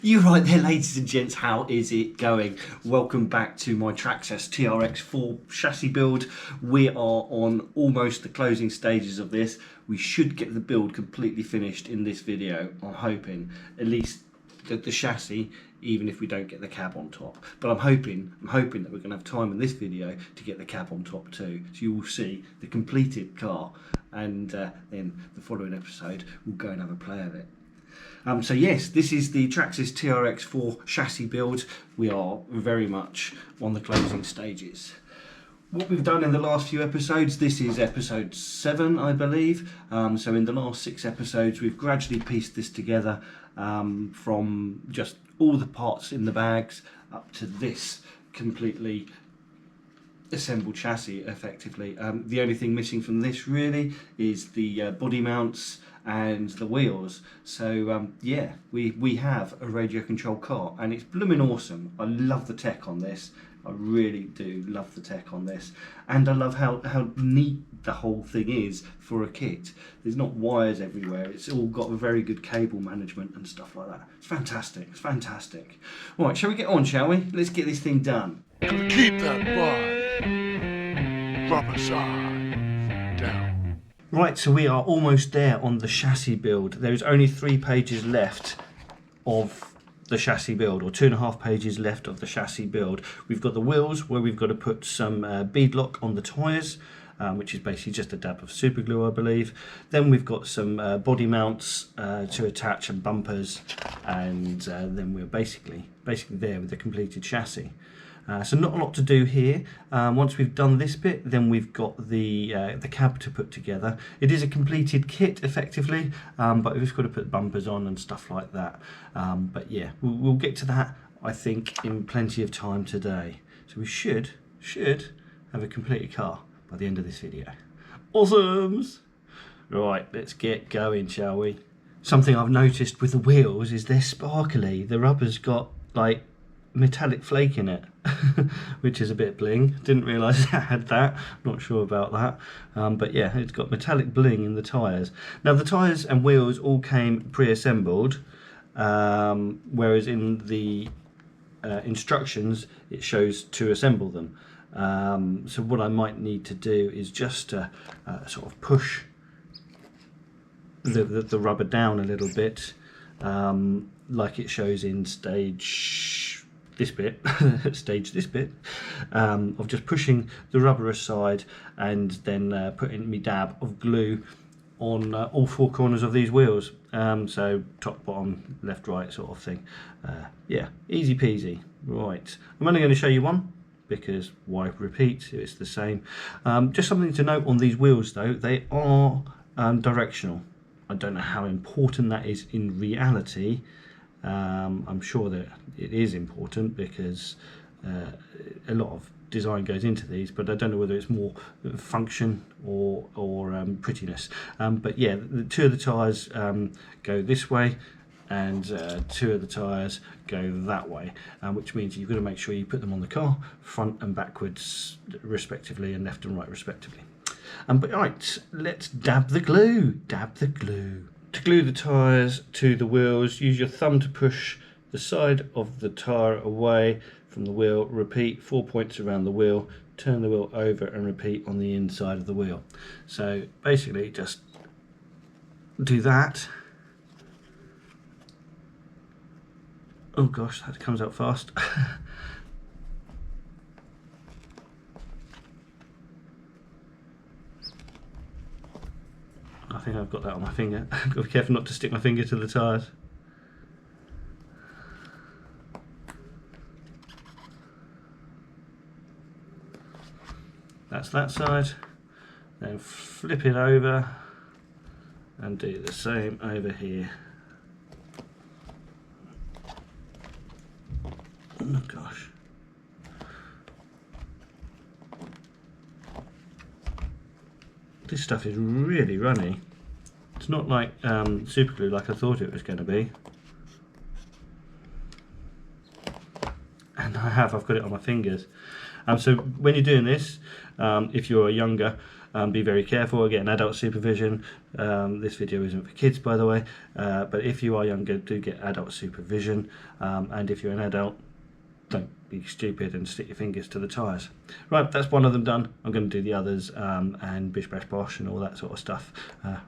You're right there, ladies and gents, how is it going? Welcome back to my Traxxas TRX4 chassis build. We are on almost the closing stages of this. We should get the build completely finished in this video, I'm hoping. At least the chassis, even if we don't get the cab on top. But I'm hoping that we're going to have time in this video to get the cab on top too. So you will see the completed car, and then the following episode we'll go and have a play of it. So yes, this is the Traxxas TRX4 chassis build. We are very much on the closing stages. What we've done in the last few episodes, this is episode 7 I believe, so in the last 6 episodes we've gradually pieced this together, from just all the parts in the bags up to this completely assembled chassis effectively. The only thing missing from this really is the body mounts and the wheels. So yeah, we have a radio control car and it's blooming awesome. I love the tech on this. I really do love the tech on this, and I love how neat the whole thing is for a kit. There's not wires everywhere, it's all got a very good cable management and stuff like that. It's fantastic, it's fantastic. Right, shall we get on, shall we? Let's get this thing done. Keep that body, rubber side down. Right, so we are almost there on the chassis build. There's only 3 pages left of the chassis build, or 2.5 pages left of the chassis build. We've got the wheels where we've got to put some beadlock on the tyres, which is basically just a dab of super glue I believe. Then we've got some body mounts to attach and bumpers, and then we're basically there with the completed chassis. So not a lot to do here. Once we've done this bit, then we've got the cab to put together. It is a completed kit effectively, but we've got to put bumpers on and stuff like that. But yeah, we'll get to that I think in plenty of time today. So we should have a completed car by the end of this video. Awesomes! Right, let's get going, shall we? Something I've noticed with the wheels is they're sparkly. The rubber's got like metallic flake in it, which is a bit bling. Didn't realise I had that, not sure about that, but yeah, it's got metallic bling in the tyres. Now the tyres and wheels all came pre-assembled, whereas in the instructions it shows to assemble them. So what I might need to do is just sort of push the rubber down a little bit, like it shows in stage this bit of just pushing the rubber aside and then putting my dab of glue on all 4 corners of these wheels, so top, bottom, left, right sort of thing. Yeah, easy peasy. Right, I'm only going to show you one because why repeat if it's the same. Just something to note on these wheels though, they are directional. I don't know how important that is in reality. I'm sure that it is important because a lot of design goes into these, but I don't know whether it's more function or prettiness. But yeah, 2 of the tyres go this way and 2 of the tyres go that way, which means you've got to make sure you put them on the car front and backwards respectively, and left and right respectively. But right, let's dab the glue. To glue the tyres to the wheels, use your thumb to push the side of the tyre away from the wheel. Repeat 4 points around the wheel, turn the wheel over and repeat on the inside of the wheel. So basically just do that. Oh gosh, that comes out fast. I think I've got that on my finger. I've got to be careful not to stick my finger to the tyres. That's that side. Then flip it over and do the same over here. Oh gosh. This stuff is really runny. It's not like super glue like I thought it was going to be. And I've got it on my fingers. So when you're doing this, if you're younger, be very careful. Again, adult supervision. This video isn't for kids, by the way, but if you are younger, do get adult supervision, and if you're an adult, don't be stupid and stick your fingers to the tyres. Right, that's one of them done. I'm going to do the others, and bish bash bosh and all that sort of stuff.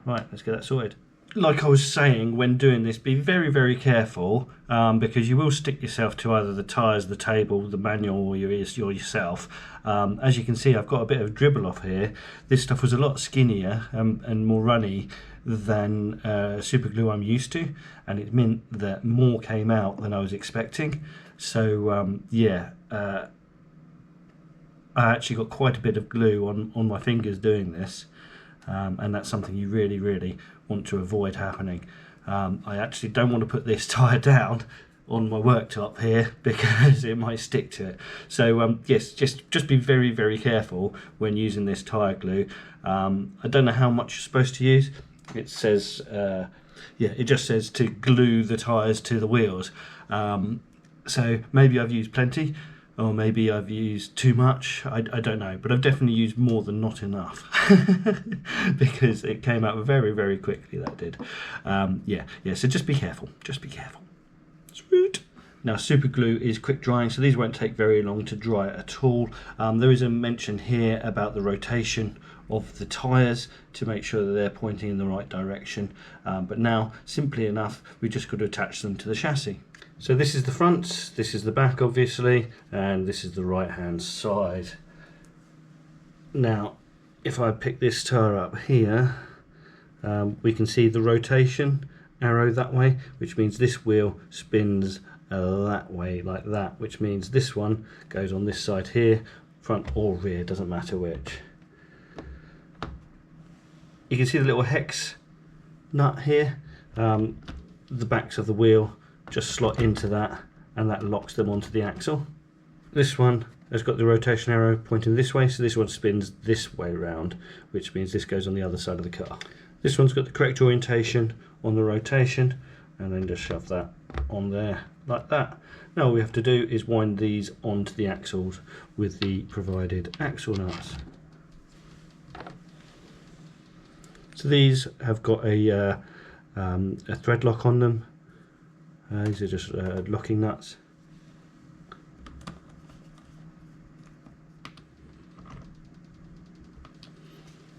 Right, let's get that sorted. Like I was saying, when doing this, be very, very careful, because you will stick yourself to either the tyres, the table, the manual, or yourself. As you can see, I've got a bit of dribble off here. This stuff was a lot skinnier and more runny than super glue I'm used to, and it meant that more came out than I was expecting. So yeah, I actually got quite a bit of glue on my fingers doing this, and that's something you really, really want to avoid happening. I actually don't want to put this tyre down on my worktop here because it might stick to it. So yes, just be very, very careful when using this tyre glue. I don't know how much you're supposed to use. It says, yeah, it just says to glue the tyres to the wheels. So maybe I've used plenty, or maybe I've used too much. I don't know, but I've definitely used more than not enough because it came out very, very quickly, that did. Yeah, so just be careful, just be careful. Sweet. Now, super glue is quick drying, so these won't take very long to dry at all. There is a mention here about the rotation of the tyres to make sure that they're pointing in the right direction, but now, simply enough, we've just got to attach them to the chassis. So this is the front, this is the back obviously, and this is the right hand side. Now if I pick this tyre up here, we can see the rotation arrow that way, which means this wheel spins that way, like that, which means this one goes on this side here, front or rear, doesn't matter which. You can see the little hex nut here, the backs of the wheel just slot into that, and that locks them onto the axle. This one has got the rotation arrow pointing this way, so this one spins this way round, which means this goes on the other side of the car. This one's got the correct orientation on the rotation, and then just shove that on there like that. Now all we have to do is wind these onto the axles with the provided axle nuts. So these have got a thread lock on them. These are just locking nuts.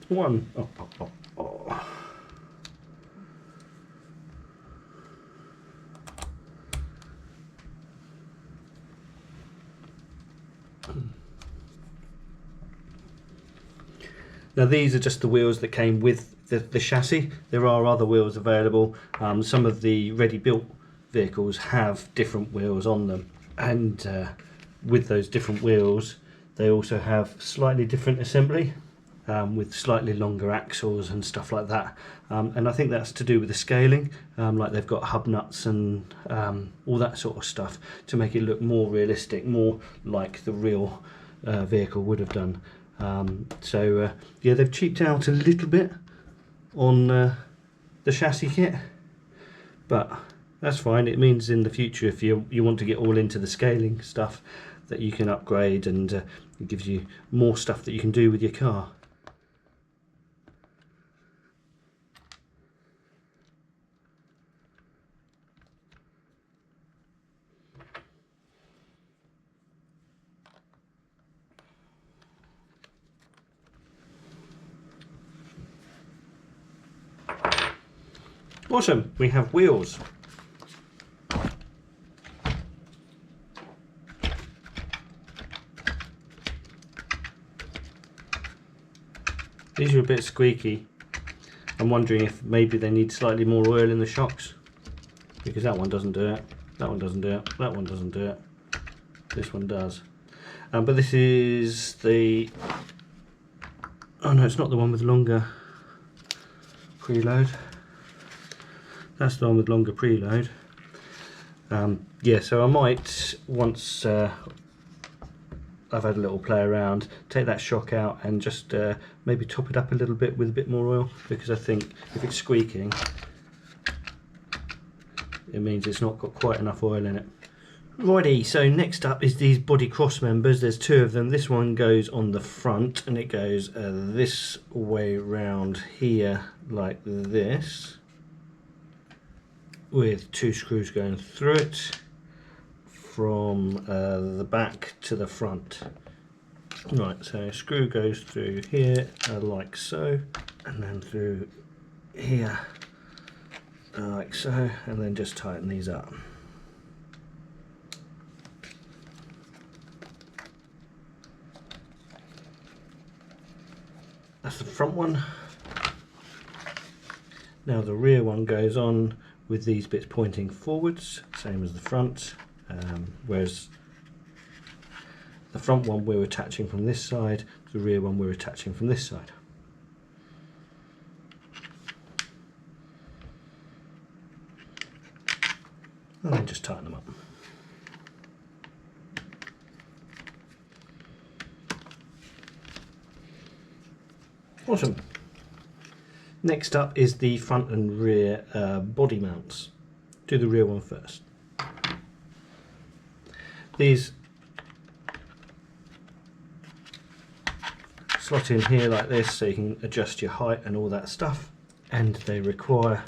One. Oh. Now these are just the wheels that came with the chassis. There are other wheels available. Some of the ready-built vehicles have different wheels on them, and with those different wheels they also have slightly different assembly, with slightly longer axles and stuff like that, and I think that's to do with the scaling, like they've got hub nuts and all that sort of stuff to make it look more realistic, more like the real vehicle would have done. So yeah, they've cheaped out a little bit on the chassis kit, but that's fine. It means in the future, if you want to get all into the scaling stuff, that you can upgrade, and it gives you more stuff that you can do with your car. Awesome, we have wheels. These are a bit squeaky. I'm wondering if maybe they need slightly more oil in the shocks, because that one doesn't do it, that one doesn't do it, that one doesn't do it, this one does. But this is the, oh no, it's not the one with longer preload. That's the one with longer preload. Yeah, so I might, once I've had a little play around, take that shock out and just maybe top it up a little bit with a bit more oil, because I think if it's squeaking, it means it's not got quite enough oil in it. Righty, so next up is these body cross members. There's two of them. This one goes on the front and it goes this way round here like this, with two screws going through it from the back to the front. Right, so a screw goes through here like so, and then through here like so, and then just tighten these up. That's the front one. Now the rear one goes on with these bits pointing forwards, same as the front, whereas the front one we're attaching from this side, the rear one we're attaching from this side. And then just tighten them up. Awesome. Next up is the front and rear body mounts. Do the rear one first. These slot in here like this so you can adjust your height and all that stuff, and they require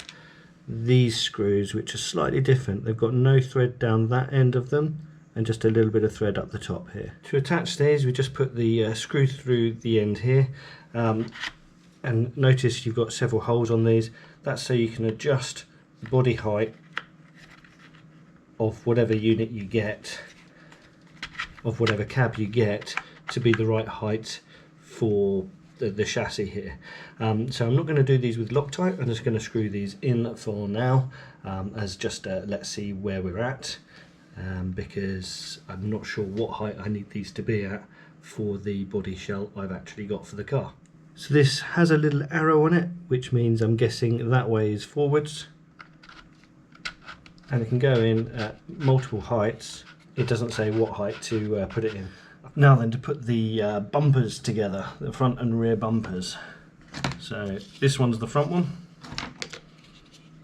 these screws which are slightly different. They've got no thread down that end of them and just a little bit of thread up the top here. To attach these we just put the screw through the end here, and notice you've got several holes on these. That's so you can adjust the body height of whatever unit you get, of whatever cab you get, to be the right height for the chassis here. So I'm not going to do these with Loctite, I'm just going to screw these in for now, as just let's see where we're at, because I'm not sure what height I need these to be at for the body shell I've actually got for the car. So this has a little arrow on it, which means I'm guessing that way is forwards, and it can go in at multiple heights. It doesn't say what height to put it in. Now then, to put the bumpers together, the front and rear bumpers. So this one's the front one,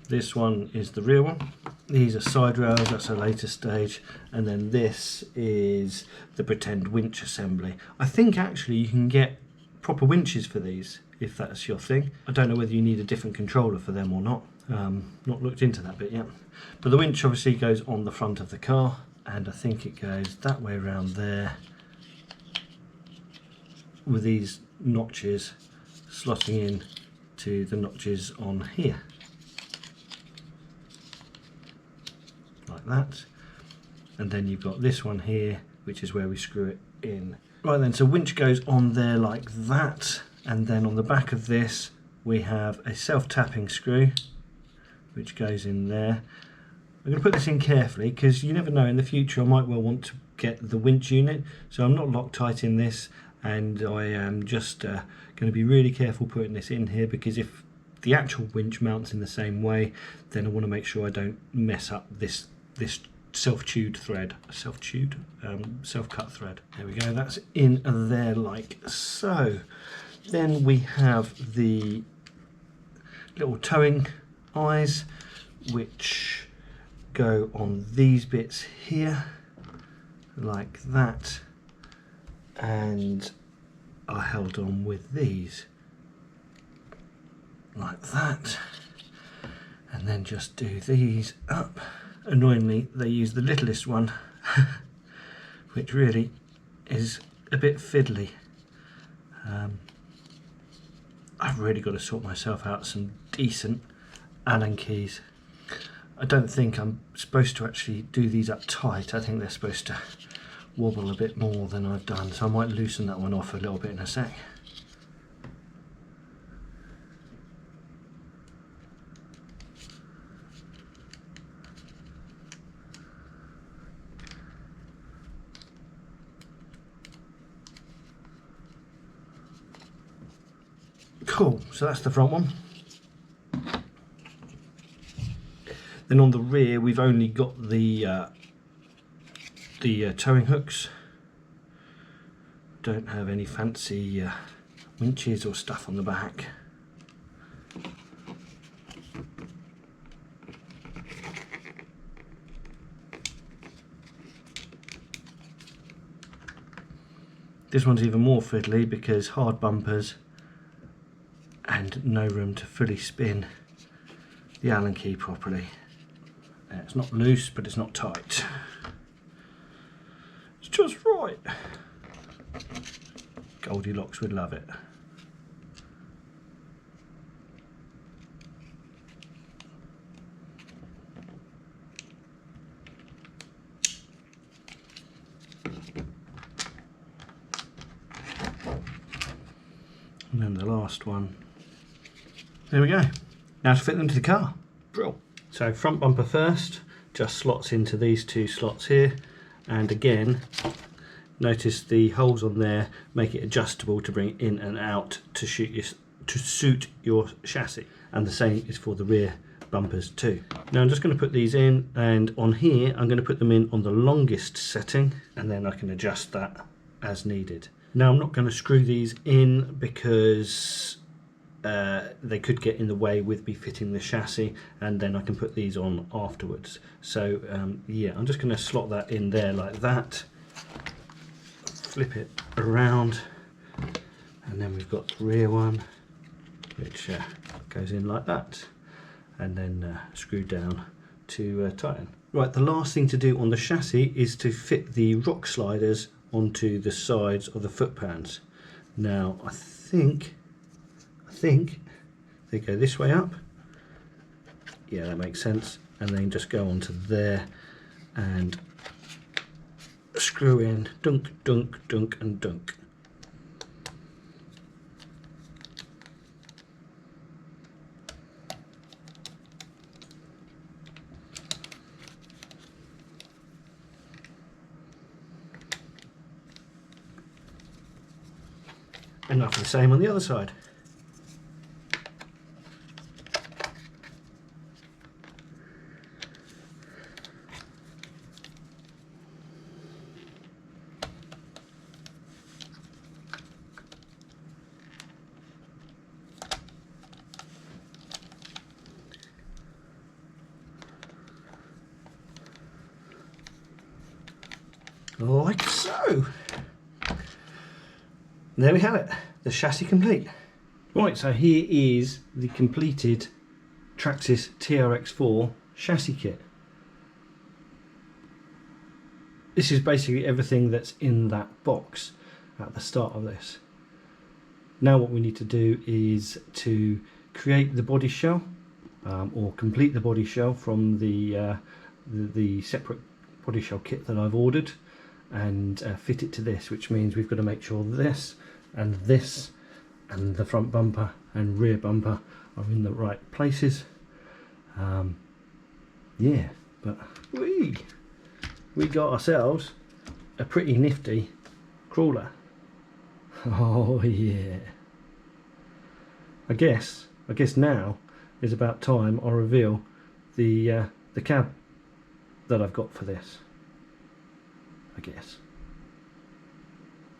this one is the rear one. These are side rails, that's a later stage, and then this is the pretend winch assembly. I think actually you can get proper winches for these if that's your thing. I don't know whether you need a different controller for them or not. Not looked into that bit yet. But the winch obviously goes on the front of the car, and I think it goes that way around there with these notches slotting in to the notches on here like that, and then you've got this one here which is where we screw it in. Right then, so winch goes on there like that, and then on the back of this we have a self-tapping screw which goes in there. I'm going to put this in carefully because you never know, in the future I might well want to get the winch unit, so I'm not Loctite in this, and I am just going to be really careful putting this in here, because if the actual winch mounts in the same way, then I want to make sure I don't mess up this self-chewed thread, self-cut thread. There we go, that's in there like so. Then we have the little towing eyes which go on these bits here like that, and are held on with these like that, and then just do these up. Annoyingly they use the littlest one which really is a bit fiddly. I've really got to sort myself out some decent Allen keys. I don't think I'm supposed to actually do these up tight. I think they're supposed to wobble a bit more than I've done, so I might loosen that one off a little bit in a sec. Cool, so that's the front one. Then on the rear we've only got the towing hooks. Don't have any fancy winches or stuff on the back. This one's even more fiddly because hard bumpers and no room to fully spin the Allen key properly. It's not loose, but it's not tight. It's just right. Goldilocks would love it. And then the last one. There we go. Now to fit them to the car. Drill. So front bumper first, just slots into these two slots here. And again, notice the holes on there make it adjustable to bring it in and out to suit your chassis. And the same is for the rear bumpers too. Now I'm just going to put these in, and on here I'm going to put them in on the longest setting, and then I can adjust that as needed. Now I'm not going to screw these in because they could get in the way with me fitting the chassis, and then I can put these on afterwards. So yeah, I'm just going to slot that in there like that, flip it around, and then we've got the rear one which goes in like that, and then screw down to tighten. Right, the last thing to do on the chassis is to fit the rock sliders onto the sides of the foot pans. Now I think they go this way up. Yeah, that makes sense. And then just go onto there and screw in, dunk, dunk, dunk, and dunk. And after the same on the other side. Like so. There we have it, the chassis complete. Right, so here is the completed Traxxas TRX4 Chassis Kit. This is basically everything that's in that box at the start of this. Now what we need to do is to create the body shell, or complete the body shell from the separate body shell kit that I've ordered, and fit it to this, which means we've got to make sure this and the front bumper and rear bumper are in the right places. Yeah, but we got ourselves a pretty nifty crawler. Oh yeah. I guess now is about time I reveal the cab that I've got for this. I guess.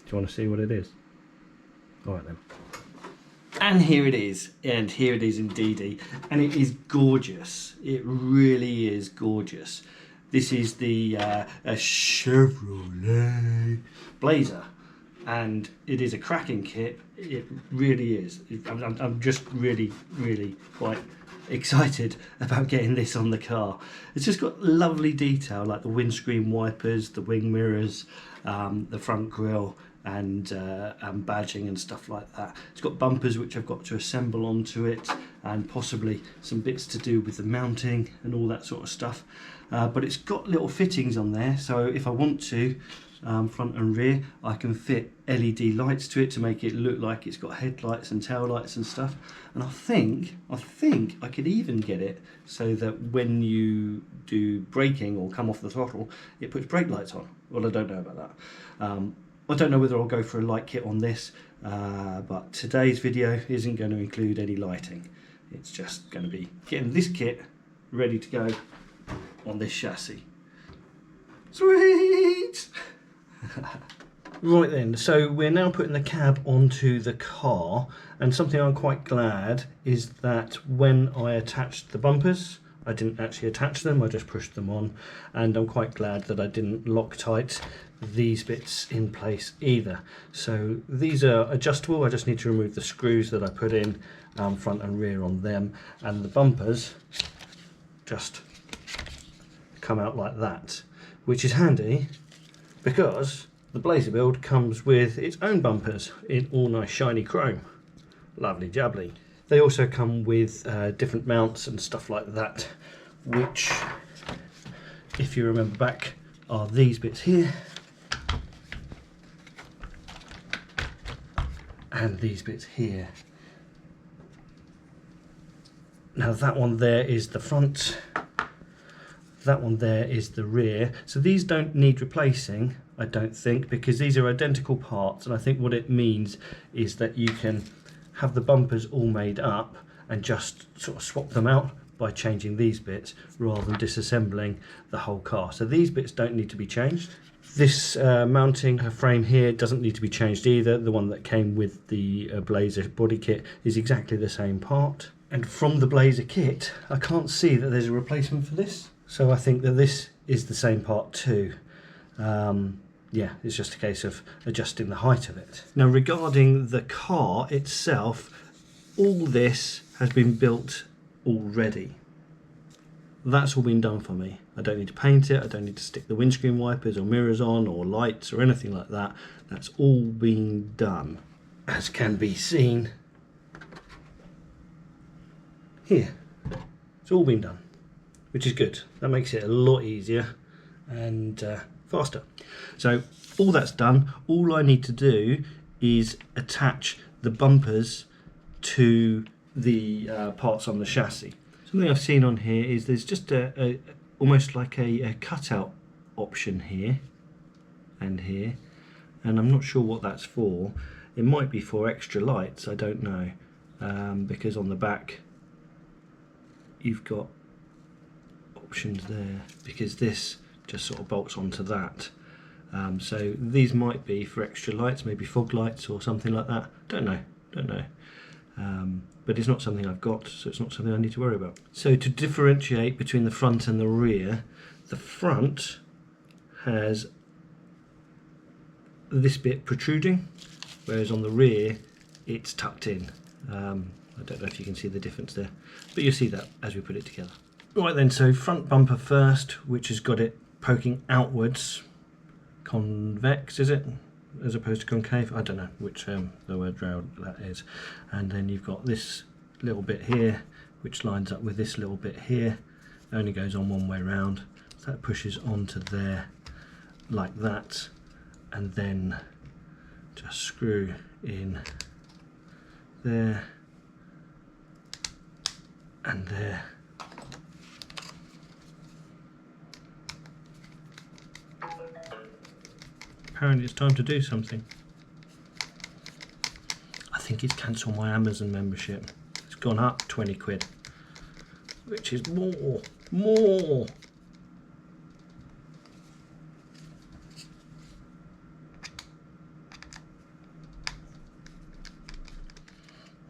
Do you want to see what it is? Alright then. And here it is, indeedy, and it is gorgeous. It really is gorgeous. This is the a Chevrolet Blazer, and it is a cracking kit. It really is. I'm just really quite excited about getting this on the car. It's just got lovely detail, like the windscreen wipers, the wing mirrors, the front grille, and badging and stuff like that. It's got bumpers which I've got to assemble onto it, and possibly some bits to do with the mounting and all that sort of stuff. But it's got little fittings on there, so if I want to, front and rear, I can fit LED lights to it to make it look like it's got headlights and tail lights and stuff. And I think I could even get it so that when you do braking or come off the throttle, it puts brake lights on. Well, I don't know about that. I don't know whether I'll go for a light kit on this, but today's video isn't going to include any lighting. It's just going to be getting this kit ready to go on this chassis. Sweet! Right then, so we're now putting the cab onto the car, and something I'm quite glad is that when I attached the bumpers, I didn't actually attach them, I just pushed them on, and I'm quite glad that I didn't Loctite these bits in place either. So these are adjustable, I just need to remove the screws that I put in front and rear on them, and the bumpers just come out like that, which is handy because the Blazer build comes with its own bumpers in all nice shiny chrome. Lovely jubbly. They also come with different mounts and stuff like that, which, if you remember back, are these bits here and these bits here. Now that one there is the front, that one there is the rear, so these don't need replacing, I don't think, because these are identical parts, and I think what it means is that you can have the bumpers all made up and just sort of swap them out by changing these bits rather than disassembling the whole car. So these bits don't need to be changed. This mounting frame here doesn't need to be changed either. The one that came with the Blazer body kit is exactly the same part. And from the Blazer kit, I can't see that there's a replacement for this. So I think that this is the same part too. Yeah, it's just a case of adjusting the height of it. Now regarding the car itself, all this has been built already. That's all been done for me. I don't need to paint it, I don't need to stick the windscreen wipers or mirrors on or lights or anything like that. That's all been done. As can be seen here. It's all been done, which is good. That makes it a lot easier and faster. So all that's done. All I need to do is attach the bumpers to the parts on the chassis. Something I've seen on here is there's just almost like a cutout option here and here, and I'm not sure what that's for. It might be for extra lights, I don't know, because on the back you've got options there, because this just sort of bolts onto that. So these might be for extra lights, maybe fog lights or something like that. Don't know. But it's not something I've got, so it's not something I need to worry about. So to differentiate between the front and the rear, the front has this bit protruding, whereas on the rear it's tucked in. I don't know if you can see the difference there, but you'll see that as we put it together. Right then, so front bumper first, which has got it poking outwards. Convex, is it? As opposed to concave? I don't know which the word round that is. And then you've got this little bit here, which lines up with this little bit here. It only goes on one way round. So that pushes onto there like that, and then just screw in there and there. Apparently it's time to do something. I think it's cancelled my Amazon membership. It's gone up 20 quid, which is more.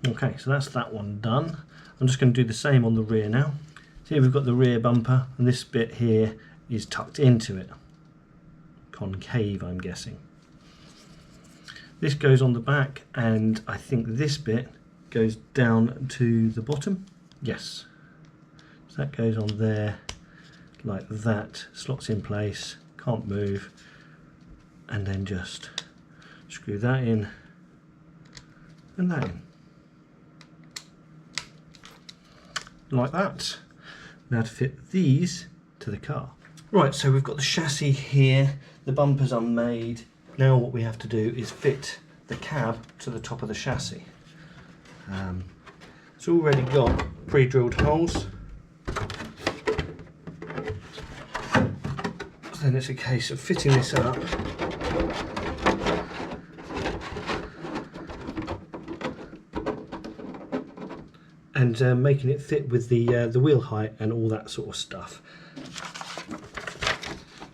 Okay, so that's that one done. I'm just going to do the same on the rear now. So here we've got the rear bumper, and this bit here is tucked into it. Concave, I'm guessing. This goes on the back, and I think this bit goes down to the bottom. Yes. So that goes on there like that, slots in place, can't move, and then just screw that in and that in. Like that. Now to fit these to the car. Right, so we've got the chassis here, the bumpers are made. Now what we have to do is fit the cab to the top of the chassis. It's already got pre-drilled holes. Then it's a case of fitting this up. And making it fit with the wheel height and all that sort of stuff.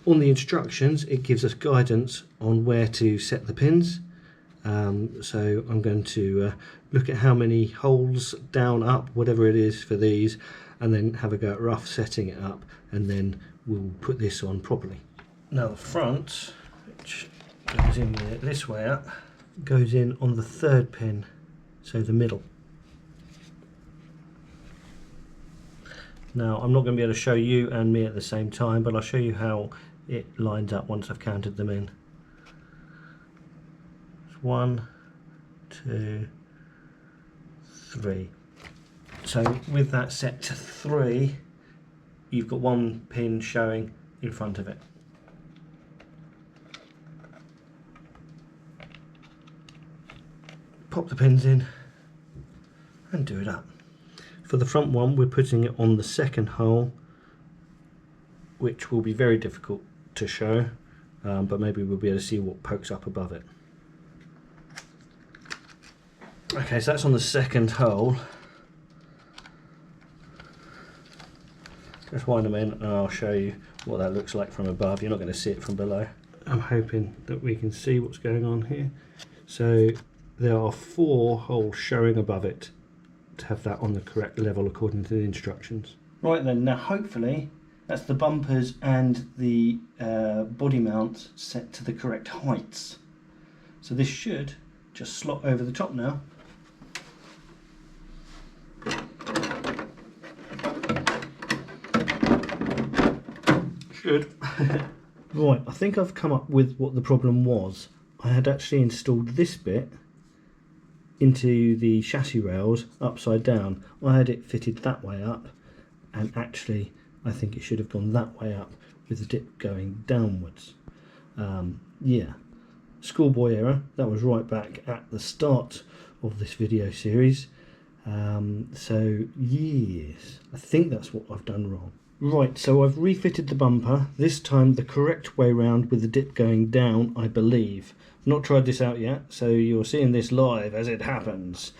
On the instructions, it gives us guidance on where to set the pins. So I'm going to look at how many holes, down, up, whatever it is for these, and then have a go at rough setting it up, and then we'll put this on properly. Now the front, which goes in with it this way up, goes in on the 3rd pin, so the middle. Now I'm not going to be able to show you and me at the same time, but I'll show you how it lines up once I've counted them in. 1, 2, 3. So with that set to 3, you've got 1 pin showing in front of it. Pop the pins in and do it up. For the front one, we're putting it on the 2nd hole, which will be very difficult to show, but maybe we'll be able to see what pokes up above it. Okay, so that's on the 2nd hole. Just wind them in and I'll show you what that looks like from above. You're not going to see it from below. I'm hoping that we can see what's going on here. So there are 4 holes showing above it to have that on the correct level according to the instructions. Right then, now hopefully that's the bumpers and the body mounts set to the correct heights. So this should just slot over the top now. Should. Right, I think I've come up with what the problem was. I had actually installed this bit into the chassis rails upside down. I had it fitted that way up, and actually I think it should have gone that way up with the dip going downwards. Yeah, schoolboy error. That was right back at the start of this video series. So yes, I think that's what I've done wrong. Right, so I've refitted the bumper, this time the correct way round with the dip going down, I believe. I've not tried this out yet, so you're seeing this live as it happens.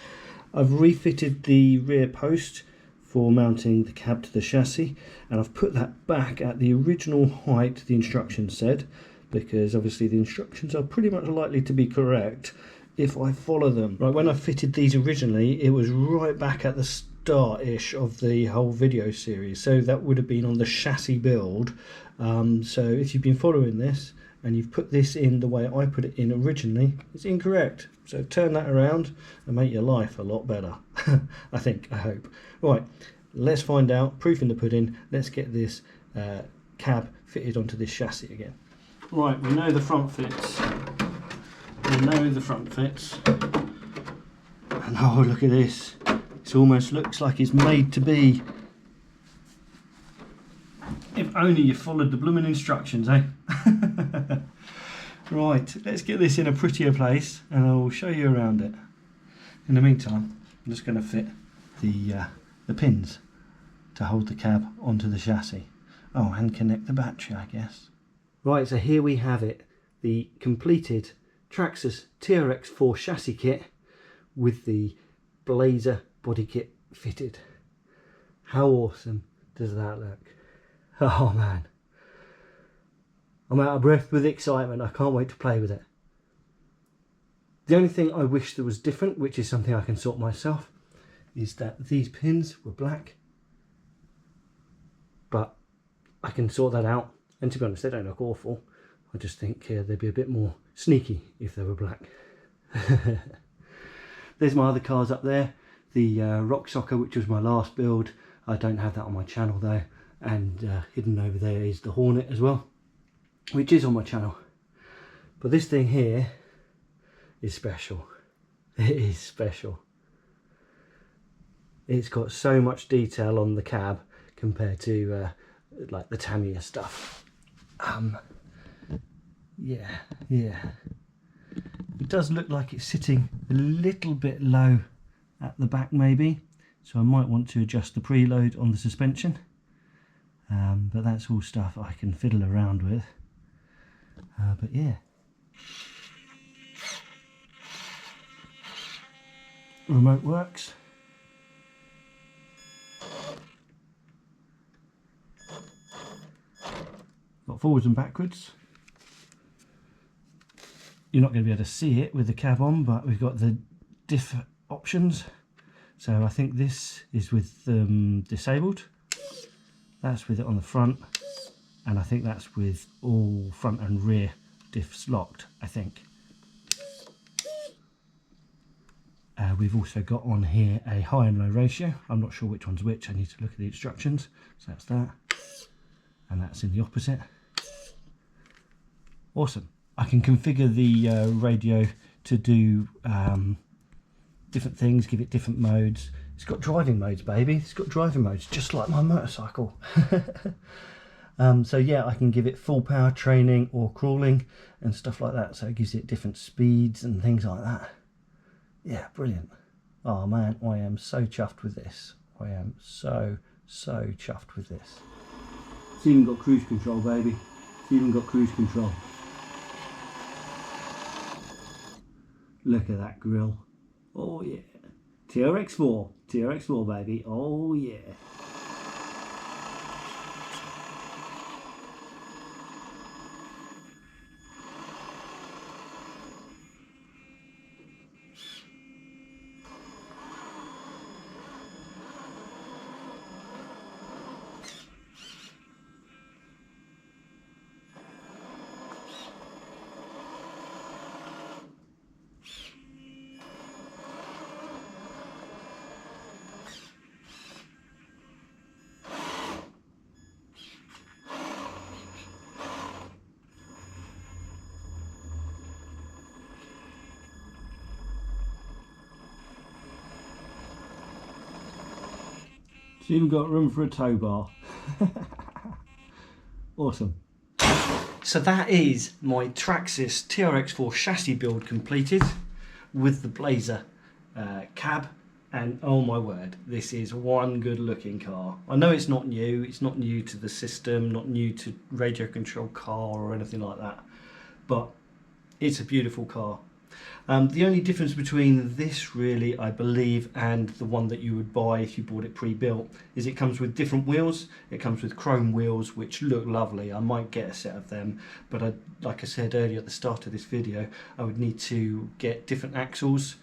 I've refitted the rear post for mounting the cab to the chassis, and I've put that back at the original height the instructions said, because obviously the instructions are pretty much likely to be correct if I follow them. Right, when I fitted these originally, it was right back at the start-ish of the whole video series, so that would have been on the chassis build. So if you've been following this and you've put this in the way I put it in originally, it's incorrect. So turn that around and make your life a lot better. I think, I hope. Right, let's find out. Proof in the pudding. Let's get this cab fitted onto this chassis again. Right, we know the front fits. And oh, look at this. It almost looks like it's made to be. If only you followed the blooming instructions, eh? Right, let's get this in a prettier place and I'll show you around it. In the meantime, I'm just going to fit the pins to hold the cab onto the chassis. Oh, and connect the battery, I guess. Right, so here we have it. The completed Traxxas TRX4 Chassis Kit with the Blazer body kit fitted. How awesome does that look? Oh man, I'm out of breath with excitement. I can't wait to play with it. The only thing I wish that was different, which is something I can sort myself, is that these pins were black, but I can sort that out, and to be honest they don't look awful. I just think they'd be a bit more sneaky if they were black. There's my other cars up there. The Rock Socker, which was my last build. I don't have that on my channel though. And hidden over there is the Hornet as well, which is on my channel. But this thing here is special. It is special. It's got so much detail on the cab compared to like the Tamiya stuff. Yeah. It does look like it's sitting a little bit low at the back maybe, so I might want to adjust the preload on the suspension, but that's all stuff I can fiddle around with. But yeah, remote works. Got forwards and backwards. You're not going to be able to see it with the cab on, but we've got the diff options. So I think this is with disabled, That's with it on the front, and I think that's with all front and rear diffs locked, I think. We've also got on here a high and low ratio. I'm not sure which one's which, I need to look at the instructions. So that's that, and that's in the opposite. Awesome. I can configure the radio to do different things, give it different modes. It's got driving modes, baby. It's got driving modes, just like my motorcycle. So yeah, I can give it full power training or crawling and stuff like that. So it gives it different speeds and things like that. Yeah, brilliant. Oh man, I am so chuffed with this. I am so chuffed with this. It's even got cruise control, baby. It's even got cruise control. Look at that grille. Oh yeah. TRX4 baby. Oh yeah. It's even got room for a tow bar. Awesome. So that is my Traxxas TRX4 chassis build completed with the Blazer cab, and oh my word, this is one good looking car. I know it's not new to the system, not new to radio control car or anything like that, but it's a beautiful car. The only difference between this really, I believe, and the one that you would buy if you bought it pre-built is it comes with different wheels. It comes with chrome wheels, which look lovely. I might get a set of them, but like I said earlier at the start of this video, I would need to get different axles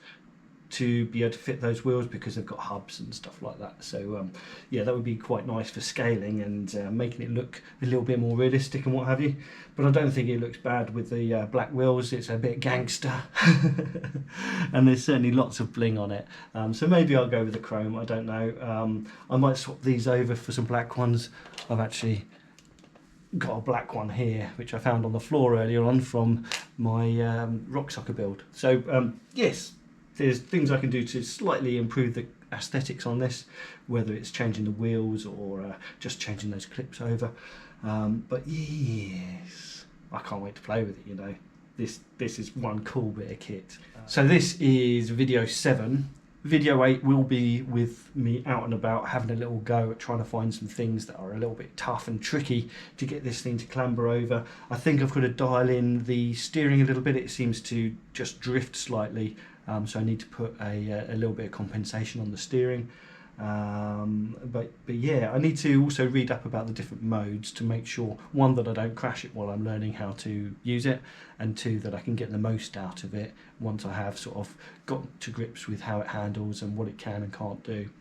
to be able to fit those wheels because they've got hubs and stuff like that. So yeah, that would be quite nice for scaling and making it look a little bit more realistic and what have you. But I don't think it looks bad with the black wheels. It's a bit gangster and there's certainly lots of bling on it. So maybe I'll go with the chrome, I don't know. I might swap these over for some black ones. I've actually got a black one here which I found on the floor earlier on from my rock soccer build. So yes, there's things I can do to slightly improve the aesthetics on this, whether it's changing the wheels or just changing those clips over. But yes, I can't wait to play with it, you know. This is one cool bit of kit. So this is video 7. Video 8 will be with me out and about having a little go at trying to find some things that are a little bit tough and tricky to get this thing to clamber over. I think I've got to dial in the steering a little bit. It seems to just drift slightly. So I need to put a little bit of compensation on the steering. But yeah, I need to also read up about the different modes to make sure, one, that I don't crash it while I'm learning how to use it, and two, that I can get the most out of it once I have sort of got to grips with how it handles and what it can and can't do.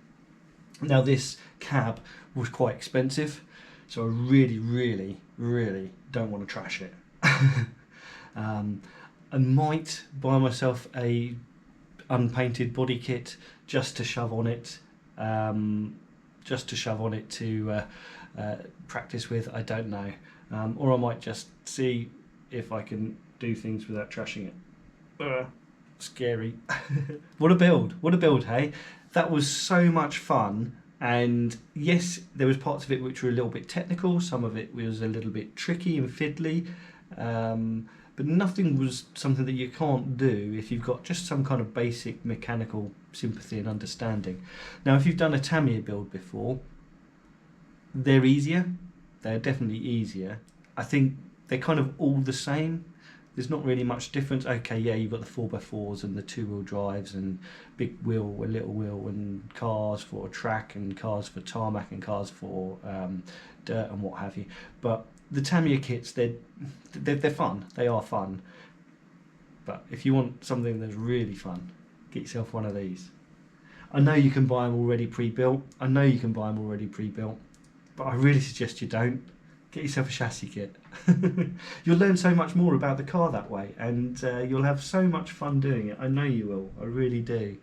Now this cab was quite expensive, so I really don't want to trash it. I might buy myself a unpainted body kit just to shove on it, to practice with. I don't know, or I might just see if I can do things without trashing it. Scary. What a build, hey. That was so much fun. And yes, there was parts of it which were a little bit technical, some of it was a little bit tricky and fiddly, but nothing was something that you can't do if you've got just some kind of basic mechanical sympathy and understanding. Now, if you've done a Tamiya build before, they're easier. They're definitely easier. I think they're kind of all the same. There's not really much difference. Okay, yeah, you've got the 4x4s and the 2-wheel drives and big wheel and little wheel and cars for track and cars for tarmac and cars for dirt and what have you. But the Tamiya kits, they're fun. They are fun. But if you want something that's really fun, get yourself one of these. I know you can buy them already pre-built. but I really suggest you don't. Get yourself a chassis kit. You'll learn so much more about the car that way, and you'll have so much fun doing it. I know you will. I really do.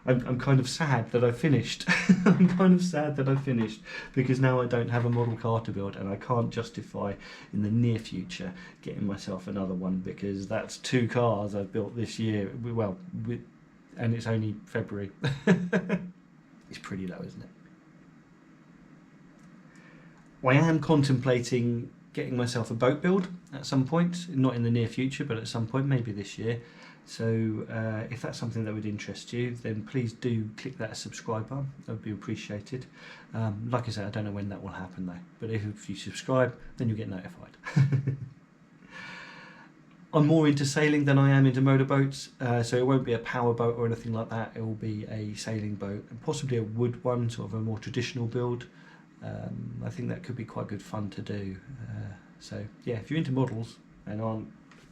I'm kind of sad that I finished. I'm kind of sad that I finished because now I don't have a model car to build, and I can't justify in the near future getting myself another one, because that's 2 cars I've built this year. Well, and it's only February. It's pretty though, isn't it? I am contemplating getting myself a boat build at some point, not in the near future, but at some point, maybe this year. So if that's something that would interest you, then please do click that subscribe button. That would be appreciated. Like I said, I don't know when that will happen though, but if you subscribe, then you'll get notified. I'm more into sailing than I am into motorboats, so it won't be a power boat or anything like that. It will be a sailing boat, and possibly a wood one, sort of a more traditional build. I think that could be quite good fun to do. So yeah, if you're into models and aren't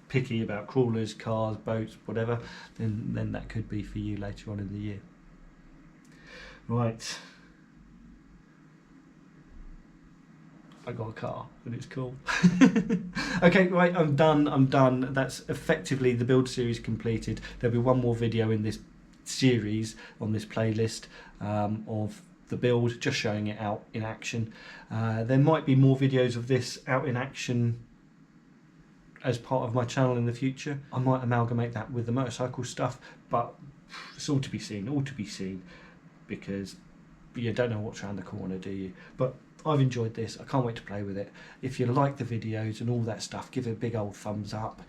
picky about crawlers, cars, boats, whatever, then that could be for you later on in the year. Right. I got a car and it's cool. Okay, right, I'm done. That's effectively the build series completed. There'll be one more video in this series on this playlist of the build, just showing it out in action. There might be more videos of this out in action as part of my channel in the future. I might amalgamate that with the motorcycle stuff, but it's all to be seen, because you don't know what's around the corner, do you? But I've enjoyed this. I can't wait to play with it. If you like the videos and all that stuff, give it a big old thumbs up.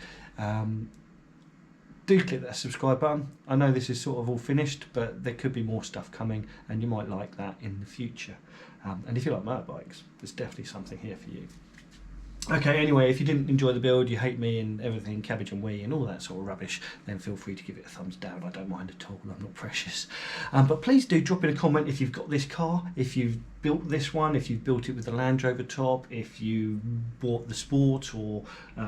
Do click that subscribe button. I know this is sort of all finished, but there could be more stuff coming, and you might like that in the future. And if you like motorbikes, there's definitely something here for you. Okay, anyway, if you didn't enjoy the build, you hate me and everything, cabbage and wee and all that sort of rubbish, then feel free to give it a thumbs down. I don't mind at all, I'm not precious. But please do drop in a comment if you've got this car, if you've built this one, if you've built it with the Land Rover top, if you bought the Sport, or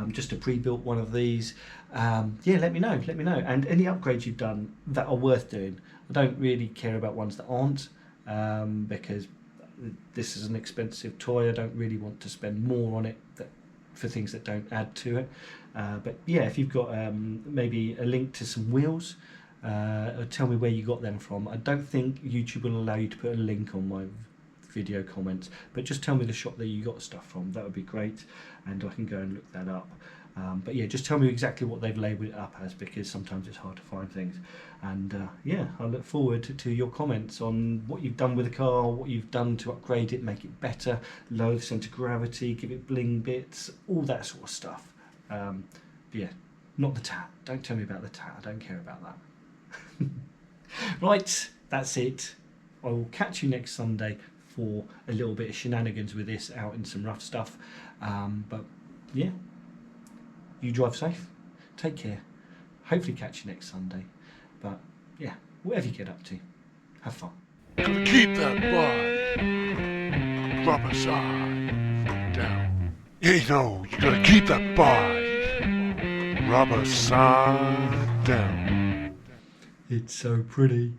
just a pre-built one of these. Yeah, let me know. And any upgrades you've done that are worth doing. I don't really care about ones that aren't, because this is an expensive toy. I don't really want to spend more on it for things that don't add to it. But yeah, if you've got maybe a link to some wheels, or tell me where you got them from. I don't think YouTube will allow you to put a link on my video comments, but just tell me the shop that you got stuff from. That would be great, and I can go and look that up. But yeah, just tell me exactly what they've labelled it up as, because sometimes it's hard to find things. And yeah, I look forward to your comments on what you've done with the car, what you've done to upgrade it, make it better, lower the centre of gravity, give it bling bits, all that sort of stuff. But yeah, not the tat. Don't tell me about the tat. I don't care about that. Right, that's it. I will catch you next Sunday for a little bit of shenanigans with this, out in some rough stuff. But yeah, you drive safe, take care, hopefully catch you next Sunday. But yeah, whatever you get up to, have fun. Gotta keep that body rubber side down. You know, you gotta keep that body rubber side down. It's so pretty.